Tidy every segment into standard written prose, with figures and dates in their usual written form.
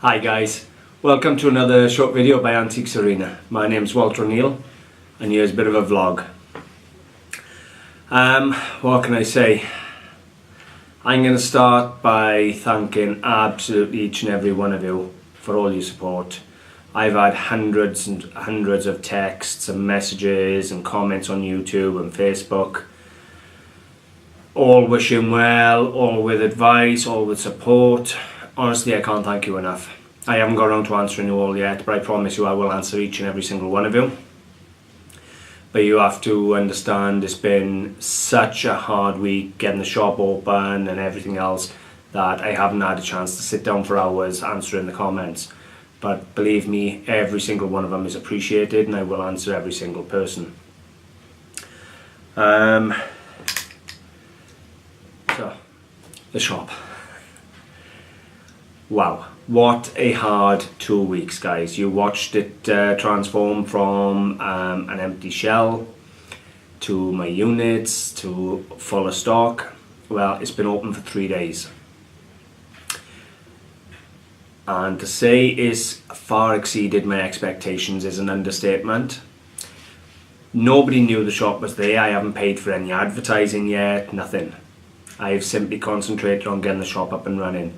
Hi guys, welcome to another short video by Antiques Arena. My name's Walter O'Neill and here's a bit of a vlog. What can I say? I'm going to start by thanking absolutely each and every one of you for all your support. I've had hundreds and hundreds of texts and messages and comments on YouTube and Facebook, all wishing well, all with advice, all with support. Honestly, I can't thank you enough. I haven't got around to answering you all yet, but I promise you I will answer each and every single one of you. But you have to understand it's been such a hard week getting the shop open and everything else that I haven't had a chance to sit down for hours answering the comments. But believe me, every single one of them is appreciated and I will answer every single person. So, the shop. Wow, what a hard 2 weeks, guys. You watched it transform from an empty shell to my units to full of stock. Well, it's been open for 3 days. And to say it's far exceeded my expectations is an understatement. Nobody knew the shop was there. I haven't paid for any advertising yet, nothing. I've simply concentrated on getting the shop up and running.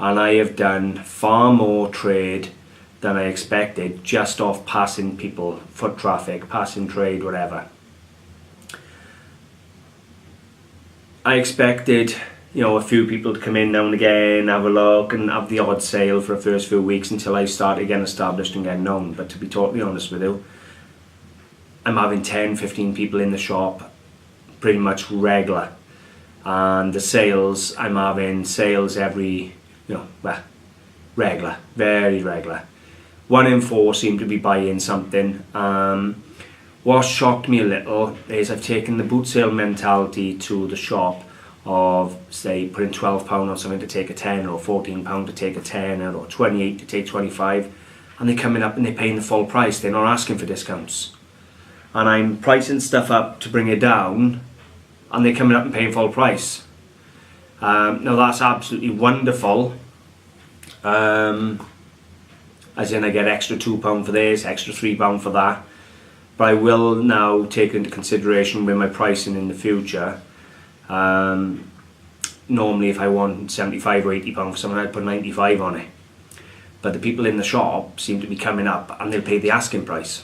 And I have done far more trade than I expected just off passing people, foot traffic, passing trade, whatever. I expected, a few people to come in now and again, have a look and have the odd sale for the first few weeks until I started getting established and getting known. But to be totally honest with you, I'm having 10-15 people in the shop pretty much regular. And the sales, I'm having sales every regular, very regular. 1 in 4 seem to be buying something. What shocked me a little is I've taken the boot sale mentality to the shop of, say, putting £12 on something to take a 10, or £14 to take a 10, or 28 to take 25, and they're coming up and they're paying the full price. They're not asking for discounts. And I'm pricing stuff up to bring it down, and they're coming up and paying full price. Now that's absolutely wonderful, as in I get extra £2 for this, extra £3 for that, but I will now take into consideration with my pricing in the future. Normally if I want £75 or £80 for something, I'd put 95 on it, but the people in the shop seem to be coming up and they'll pay the asking price.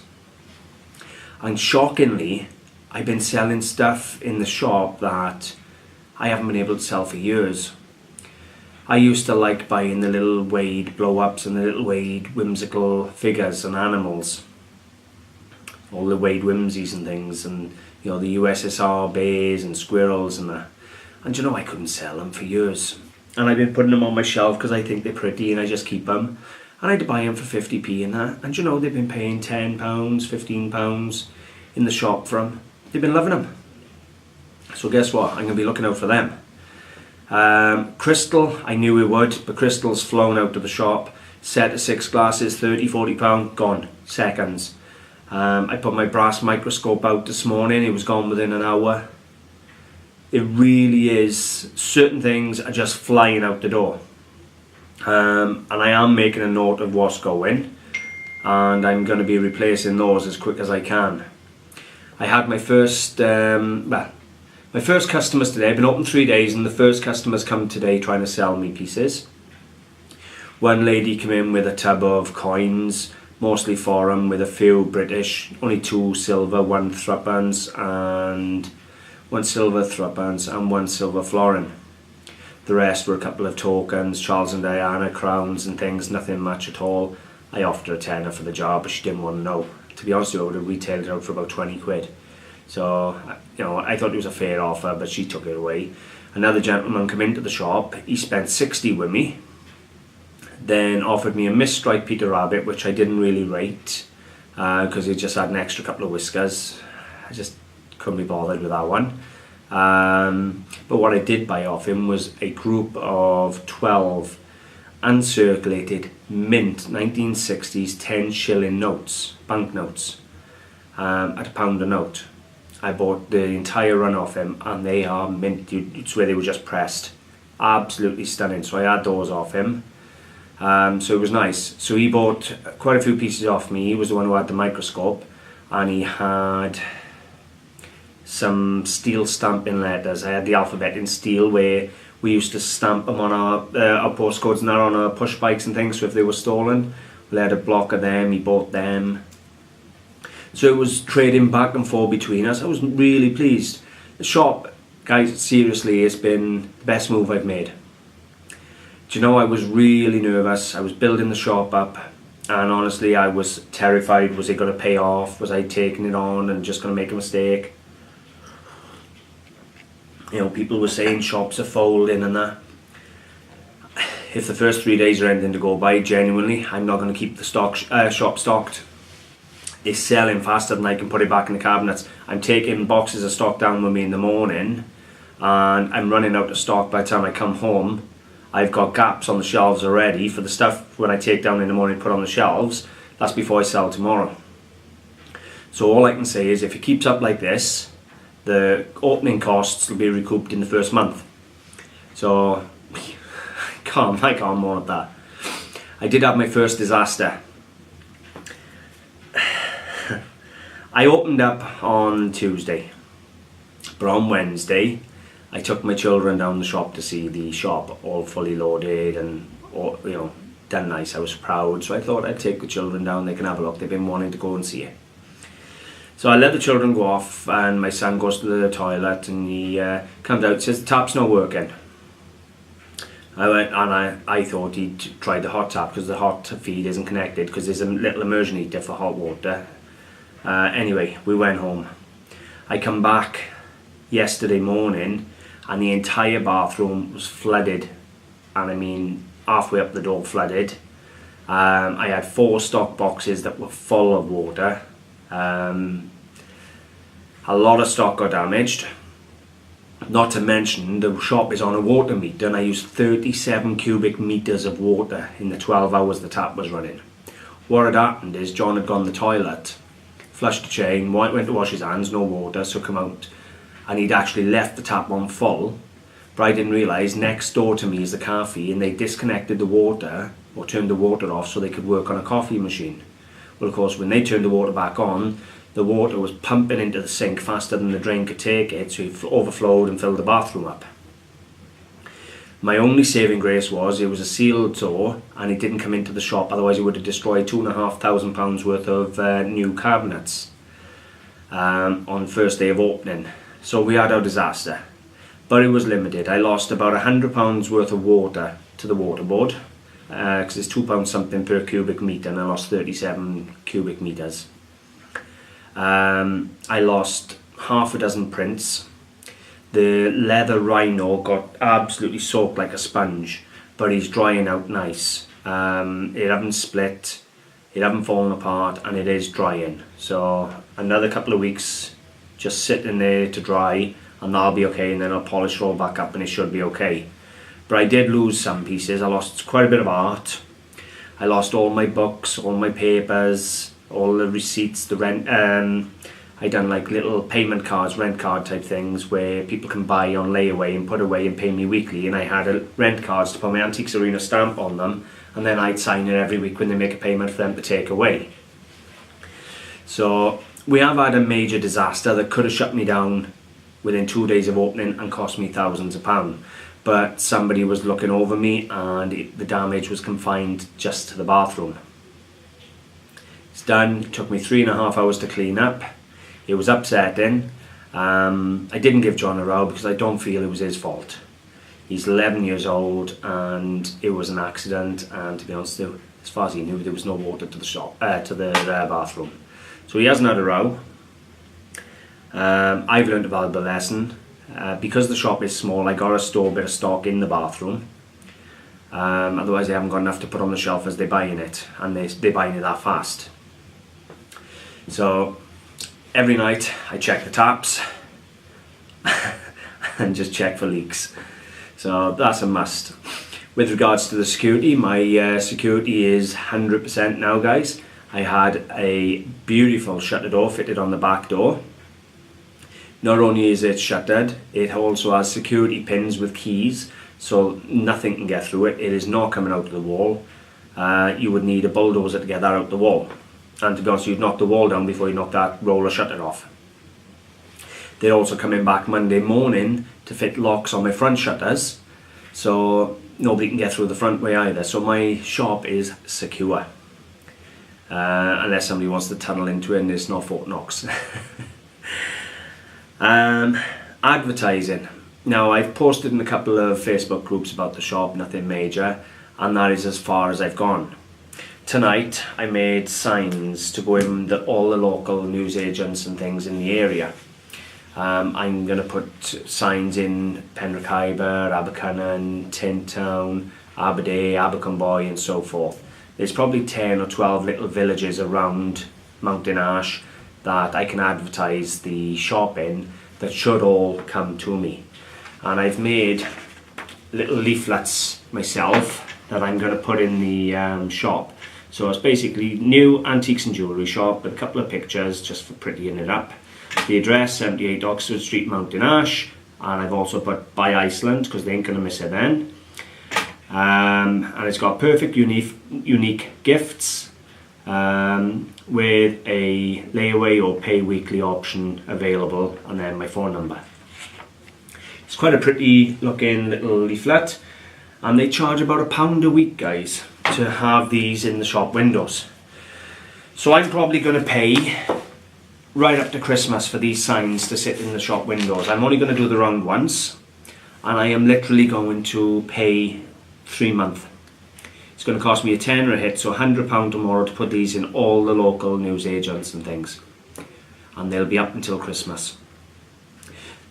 And shockingly, I've been selling stuff in the shop that I haven't been able to sell for years. I used to like buying the little Wade blow-ups and the little Wade whimsical figures and animals. All the Wade whimsies and things, and the USSR bears and squirrels and that. And I couldn't sell them for years. And I've been putting them on my shelf because I think they're pretty and I just keep them. And I had to buy them for 50p and that. And they've been paying £10, £15 in the shop for them. They've been loving them. So guess what? I'm going to be looking out for them. Crystal, I knew we would, but Crystal's flown out of the shop. Set of 6 glasses, £30-40, gone, seconds. I put my brass microscope out this morning, it was gone within an hour. It really is, certain things are just flying out the door. And I am making a note of what's going, and I'm going to be replacing those as quick as I can. I had my first, my first customers today. I've been open 3 days and the first customers come today trying to sell me pieces. One lady came in with a tub of coins, mostly foreign, with a few British, only 2 silver, 1 threepence and 1 silver threepence and 1 silver florin. The rest were a couple of tokens, Charles and Diana crowns and things, nothing much at all. I offered her a tenner for the job, but she didn't want to know. To be honest with you, I would have retailed it out for about 20 quid. So, I thought it was a fair offer, but she took it away. Another gentleman came into the shop, he spent 60 with me, then offered me a misstriped Peter Rabbit, which I didn't really rate, because he just had an extra couple of whiskers. I just couldn't be bothered with that one. But what I did buy off him was a group of 12 uncirculated mint 1960s 10 shilling notes, banknotes, at £1 a note. I bought the entire run off him and they are mint. It's where they were just pressed. Absolutely stunning. So I had those off him. So it was nice. So he bought quite a few pieces off me. He was the one who had the microscope, and he had some steel stamping letters. I had the alphabet in steel, where we used to stamp them on our postcodes and that on our push bikes and things, so if they were stolen, we had a block of them. He bought them. So it was trading back and forth between us. I was really pleased. The shop, guys, seriously, it's been the best move I've made. Do you know, I was really nervous. I was building the shop up, and honestly I was terrified. Was it going to pay off? Was I taking it on and just going to make a mistake? You know, people were saying shops are folding and that. If the first 3 days are anything to go by, genuinely, I'm not going to keep the shop stocked. It's selling faster than I can put it back in the cabinets. I'm taking boxes of stock down with me in the morning, and I'm running out of stock by the time I come home. I've got gaps on the shelves already for the stuff when I take down in the morning, put on the shelves. That's before I sell tomorrow. So all I can say is, if it keeps up like this, the opening costs will be recouped in the first month. So I can't want that. I did have my first disaster. I opened up on Tuesday, but on Wednesday I took my children down the shop to see the shop all fully loaded and all, you know, done nice. I was proud, so I thought I'd take the children down. They can have a look. They've been wanting to go and see it. So I let the children go off, and my son goes to the toilet, and he comes out and says the tap's not working. I went, and I thought he'd tried the hot tap, because the hot feed isn't connected, because there's a little immersion heater for hot water. Anyway, we went home. I come back yesterday morning, and the entire bathroom was flooded, and I mean halfway up the door flooded. I had 4 stock boxes that were full of water. A lot of stock got damaged. Not to mention, the shop is on a water meter, and I used 37 cubic meters of water in the 12 hours the tap was running. What had happened is John had gone to the toilet, flushed the chain, went to wash his hands, no water, so come out, and he'd actually left the tap on full, but I didn't realise next door to me is the cafe, and they disconnected the water, or turned the water off so they could work on a coffee machine. Well, of course, when they turned the water back on, the water was pumping into the sink faster than the drain could take it, so it overflowed and filled the bathroom up. My only saving grace was it was a sealed door, and it didn't come into the shop, otherwise it would have destroyed £2,500 worth of new cabinets on the first day of opening. So we had our disaster, but it was limited. I lost about £100 worth of water to the water board, because it's £2 something per cubic metre, and I lost 37 cubic metres. I lost half a dozen prints. The leather rhino got absolutely soaked like a sponge, but he's drying out nice. It hasn't split, it hasn't fallen apart, and it is drying. So another couple of weeks just sitting there to dry, and that'll be okay, and then I'll polish roll back up and it should be okay. But I did lose some pieces. I lost quite a bit of art. I lost all my books, all my papers, all the receipts, the rent. I done like little payment cards, rent card type things, where people can buy on layaway and put away and pay me weekly, and I had rent cards to put my Antiques Arena stamp on them, and then I'd sign it every week when they make a payment for them to take away. So we have had a major disaster that could have shut me down within 2 days of opening and cost me thousands of pounds. But somebody was looking over me, and the damage was confined just to the bathroom. It's done. It took me 3.5 hours to clean up. It was upsetting. I didn't give John a row because I don't feel it was his fault. He's 11 years old, and it was an accident, and to be honest, as far as he knew, there was no water to the shop, to the bathroom. So he hasn't had a row. I've learned a valuable lesson. Because the shop is small, I got to store a bit of stock in the bathroom. Otherwise, they haven't got enough to put on the shelf as they're buying it, and they're buying it that fast. So every night I check the taps and just check for leaks. So that's a must. With regards to the security, my security is 100% now, guys. I had a beautiful shutter door fitted on the back door. Not only is it shuttered, it also has security pins with keys, so nothing can get through it. It is not coming out of the wall. you would need a bulldozer to get that out the wall. And to be honest, you'd knock the wall down before you knock that roller shutter off. They're also coming back Monday morning to fit locks on my front shutters, so nobody can get through the front way either. So my shop is secure, unless somebody wants to tunnel into it and there's no Fort Knox. Advertising. Now, I've posted in a couple of Facebook groups about the shop, nothing major, and that is as far as I've gone. Tonight I made signs to go in all the local newsagents and things in the area. I'm going to put signs in Penrhychyber, Abercynon, Tyntown, Aberdare, Abercwmboi and so forth. There's probably 10 or 12 little villages around Mountain Ash that I can advertise the shop in that should all come to me. And I've made little leaflets myself that I'm going to put in the shop. So it's basically new antiques and jewellery shop with a couple of pictures just for prettying it up. The address, 78 Oxford Street, Mountain Ash, and I've also put by Iceland because they ain't going to miss it then. And it's got perfect unique gifts with a layaway or pay weekly option available, and then my phone number. It's quite a pretty looking little leaflet, and they charge about £1 a week, guys, to have these in the shop windows. So I'm probably going to pay right up to Christmas for these signs to sit in the shop windows. I'm only going to do the round once, and I am literally going to pay 3 months. It's going to cost me a tenner a hit, so £100 tomorrow to put these in all the local newsagents and things, and they'll be up until Christmas.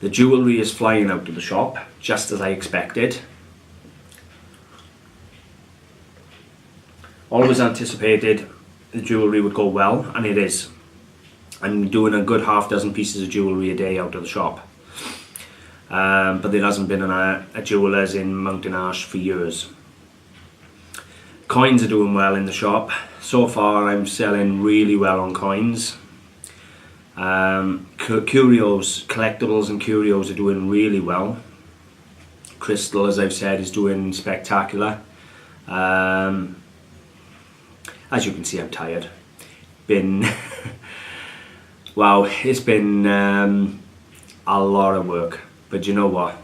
The jewellery is flying out of the shop, just as I expected. Always anticipated the jewellery would go well, and it is. I'm doing a good half dozen pieces of jewellery a day out of the shop. But there hasn't been a jeweller's in Mountain Ash for years. Coins are doing well in the shop. So far I'm selling really well on coins. Curios, collectibles and curios are doing really well. Crystal, as I've said, is doing spectacular. As you can see, I'm tired. Wow, it's been a lot of work, but you know what?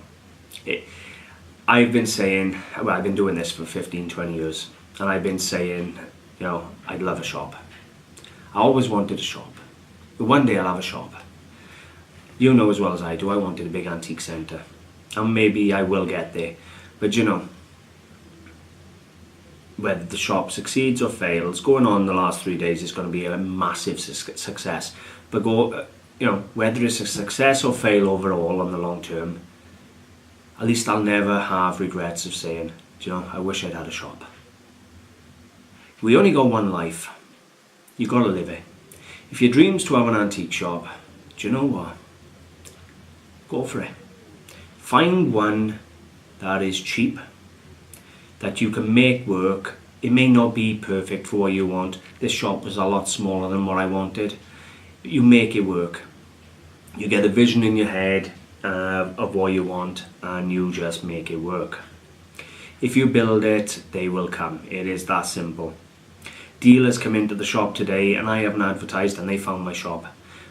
I've been saying, well, I've been doing this for 15-20 years, and I've been saying, you know, I'd love a shop. I always wanted a shop. But one day I'll have a shop. You know as well as I do, I wanted a big antique centre, and maybe I will get there. But you know, whether the shop succeeds or fails, going on the last 3 days is going to be a massive success. But whether it's a success or fail overall on the long term, at least I'll never have regrets of saying, you know, I wish I'd had a shop. We only got one life. You got to live it. If your dream's to have an antique shop, do you know what? Go for it. Find one that is cheap, that you can make work. It may not be perfect for what you want. This shop was a lot smaller than what I wanted. You make it work. You get a vision in your head of what you want, and you just make it work. If you build it, they will come. It is that simple. Dealers come into the shop today, and I haven't advertised, and they found my shop.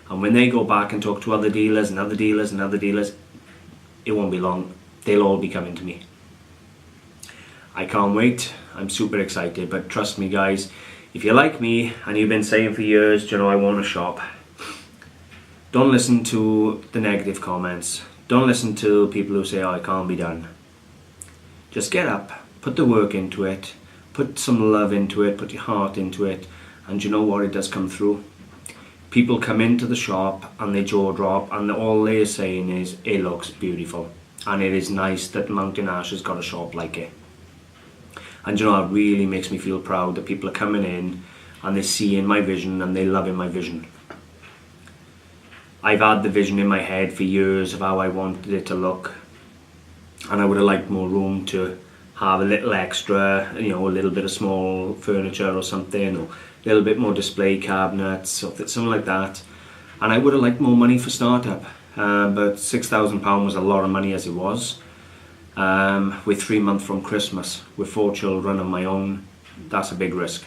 And when they go back and talk to other dealers and other dealers and other dealers, it won't be long. They'll all be coming to me. I can't wait. I'm super excited. But trust me, guys, if you're like me and you've been saying for years, you know, I want a shop, don't listen to the negative comments. Don't listen to people who say, oh, it can't be done. Just get up, put the work into it, put some love into it, put your heart into it, and you know what, it does come through. People come into the shop and they jaw drop, and all they're saying is, it looks beautiful. And it is nice that Mountain Ash has got a shop like it. And you know, it really makes me feel proud that people are coming in and they're seeing my vision and they're loving my vision. I've had the vision in my head for years of how I wanted it to look, and I would have liked more room to have a little extra, you know, a little bit of small furniture or something, or a little bit more display cabinets, something like that. And I would have liked more money for startup, but £6,000 was a lot of money as it was. With 3 months from Christmas, with 4 children and my own that's a big risk.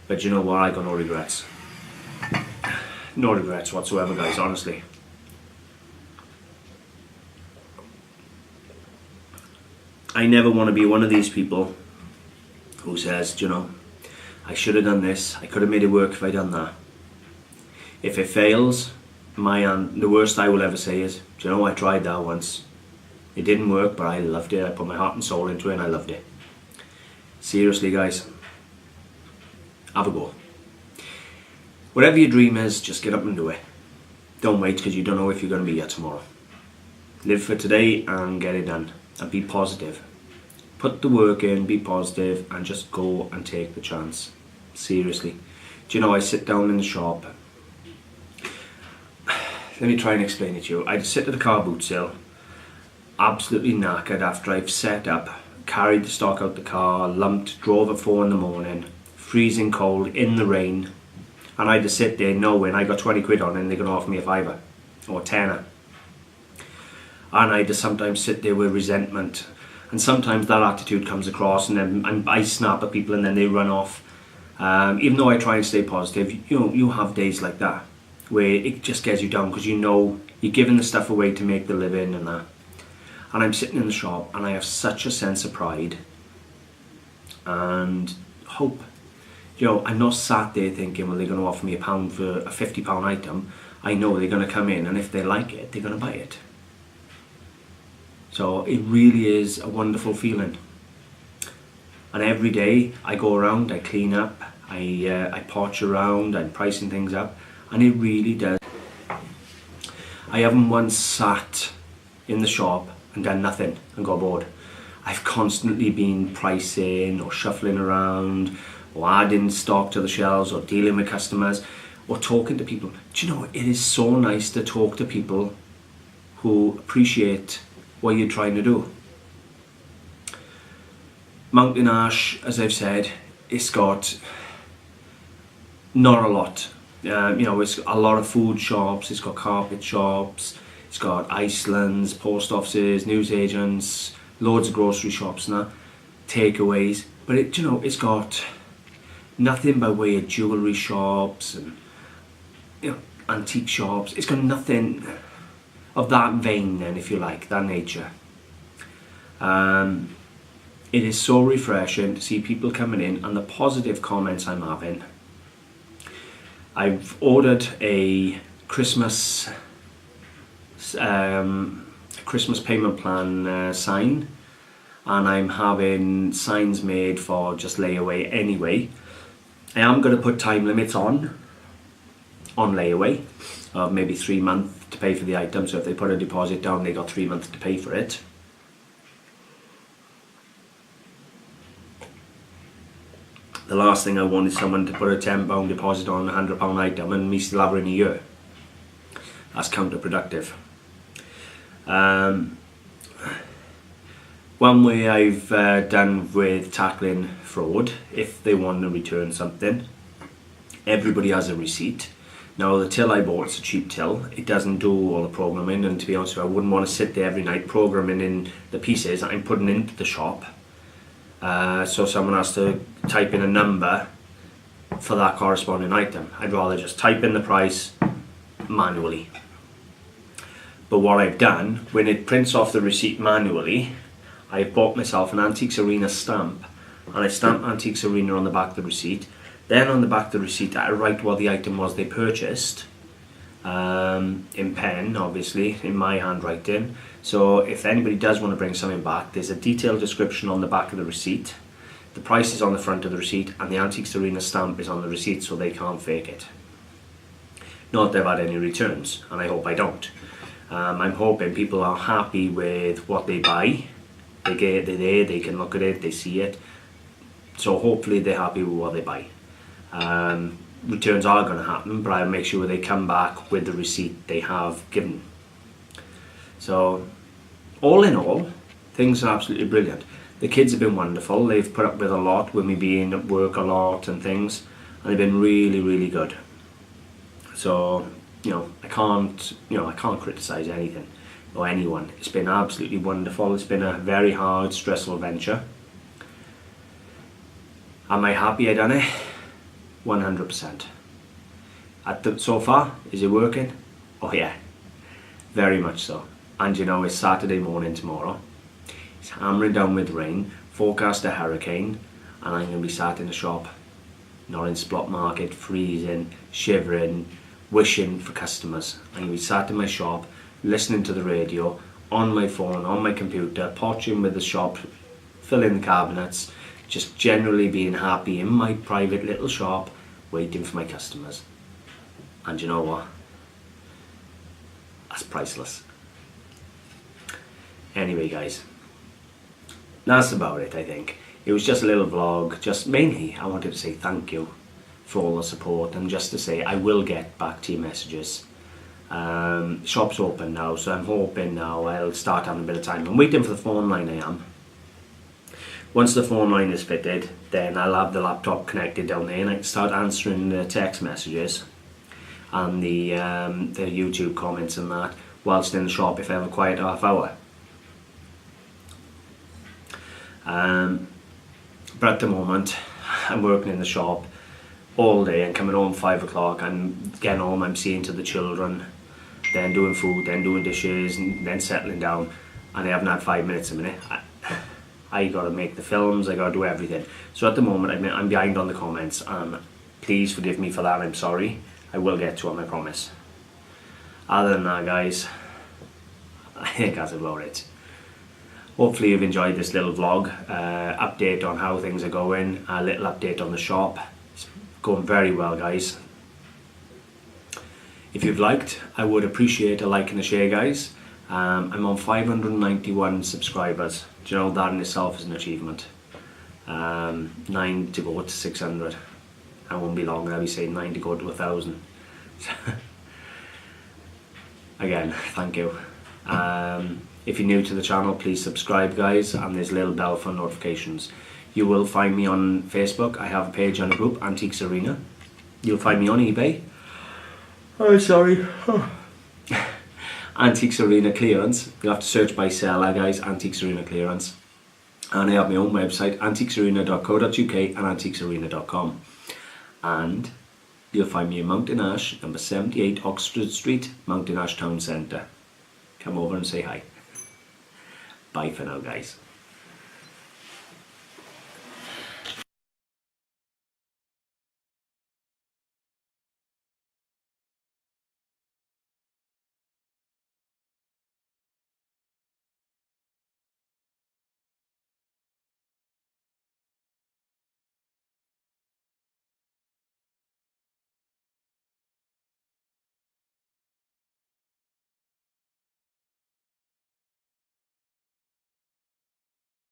But you know what, I got no regrets. No regrets whatsoever, guys, honestly. I never want to be one of these people who says, you know, I should have done this, I could have made it work if I'd done that. If it fails, the worst I will ever say is, do you know, I tried that once. It didn't work, but I loved it. I put my heart and soul into it and I loved it. Seriously, guys, have a go. Whatever your dream is, just get up and do it. Don't wait, because you don't know if you're going to be here tomorrow. Live for today and get it done. And be positive. Put the work in, be positive, and just go and take the chance. Seriously. Do you know, I sit down in the shop. Let me try and explain it to you. I sit at the car boot sale, absolutely knackered after I've set up, carried the stock out the car, lumped, drove at 4 in the morning, freezing cold, in the rain, and I just sit there knowing I got 20 quid on it and they're going to offer me a fiver or a tenner. And I just sometimes sit there with resentment, and sometimes that attitude comes across, and then I snap at people and then they run off. Even though I try and stay positive, you know, you have days like that where it just gets you down because you know you're giving the stuff away to make the living and that. And I'm sitting in the shop and I have such a sense of pride and hope. You know, I'm not sat there thinking, well, they're going to offer me £1 for a £50 item. I know they're going to come in, and if they like it, they're going to buy it. So it really is a wonderful feeling. And every day I go around, I clean up, I potch around, I'm pricing things up, and it really does. I haven't once sat in the shop and done nothing and got bored. I've constantly been pricing or shuffling around or adding stock to the shelves or dealing with customers or talking to people. Do you know, it is so nice to talk to people who appreciate what you're trying to do. Mountain Ash, as I've said, it's got not a lot. You know, it's a lot of food shops, it's got carpet shops, it's got Icelands, post offices, newsagents, loads of grocery shops and that, takeaways. But it, you know, it's got nothing by way of jewellery shops and, you know, antique shops. It's got nothing of that vein then, if you like, that nature. It is so refreshing to see people coming in and the positive comments I'm having. I've ordered a Christmas payment plan sign, and I'm having signs made for just layaway anyway. I am going to put time limits on layaway of maybe 3 months to pay for the item, so if they put a deposit down they got 3 months to pay for it. The last thing I want is someone to put a £10 deposit on a £100 item and me still have it in a year. That's counterproductive. One way I've done with tackling fraud, if they want to return something, everybody has a receipt. Now the till I bought is a cheap till, it doesn't do all the programming, and to be honest with you, I wouldn't want to sit there every night programming in the pieces I'm putting into the shop. So someone has to type in a number for that corresponding item. I'd rather just type in the price manually. But what I've done, when it prints off the receipt manually, I've bought myself an Antiques Arena stamp, and I stamp Antiques Arena on the back of the receipt. Then on the back of the receipt I write what the item was they purchased, in pen, obviously, in my handwriting. So if anybody does want to bring something back, there's a detailed description on the back of the receipt, the price is on the front of the receipt, and the Antiques Arena stamp is on the receipt, so they can't fake it. Not that I've had any returns, and I hope I don't. I'm hoping people are happy with what they buy. They're there, they can look at it, they see it, so hopefully they're happy with what they buy. Returns are going to happen, but I'll make sure they come back with the receipt they have given. So all in all, things are absolutely brilliant. The kids have been wonderful. They've put up with a lot with me being at work a lot and things, and they've been really, really good. So, you know, I can't criticize anything or anyone. It's been absolutely wonderful. It's been a very hard, stressful venture. Am I happy I done it? 100%. So far, is it working? Oh yeah, very much so. And you know, it's Saturday morning tomorrow. It's hammering down with rain, forecast a hurricane, and I'm going to be sat in the shop, not in Splot Market, freezing, shivering, wishing for customers. I'm going to be sat in my shop, listening to the radio, on my phone, on my computer, potching with the shop, filling the cabinets, just generally being happy in my private little shop, waiting for my customers. And you know what? That's priceless. Anyway guys, that's about it I think. It was just a little vlog, just mainly I wanted to say thank you for all the support, and just to say I will get back to your messages. Shop's open now, so I'm hoping now I'll start having a bit of time. I'm waiting for the phone line. I am. Once the phone line is fitted, then I'll have the laptop connected down there and I can start answering the text messages and the YouTube comments and that whilst in the shop if I have a quiet half hour. But at the moment I'm working in the shop all day and coming home 5 o'clock. I'm getting home, I'm seeing to the children, then doing food, then doing dishes, and then settling down, and I haven't had 5 minutes a minute. I gotta make the films, I gotta do everything. So at the moment I'm behind on the comments, and please forgive me for that. I'm sorry. I will get to them, I promise. Other than that guys, I think that's about it. Hopefully you've enjoyed this little vlog, update on how things are going, a little update on the shop. It's going very well guys. If you've liked, I would appreciate a like and a share guys. I'm on 591 subscribers. Do you know, that in itself is an achievement. 9 to go to 600. I won't be long, I'll be saying 9 to go to 1,000. Again, thank you. If you're new to the channel, please subscribe guys, and there's a little bell for notifications. You will find me on Facebook. I have a page on a group, Antiques Arena. You'll find me on eBay. Oh, sorry. Antiques Arena Clearance. You'll have to search by seller guys, Antiques Arena Clearance. And I have my own website, antiquesarena.co.uk and antiquesarena.com. And you'll find me in Mountain Ash, number 78 Oxford Street, Mountain Ash Town Centre. Come over and say hi. Bye for now guys.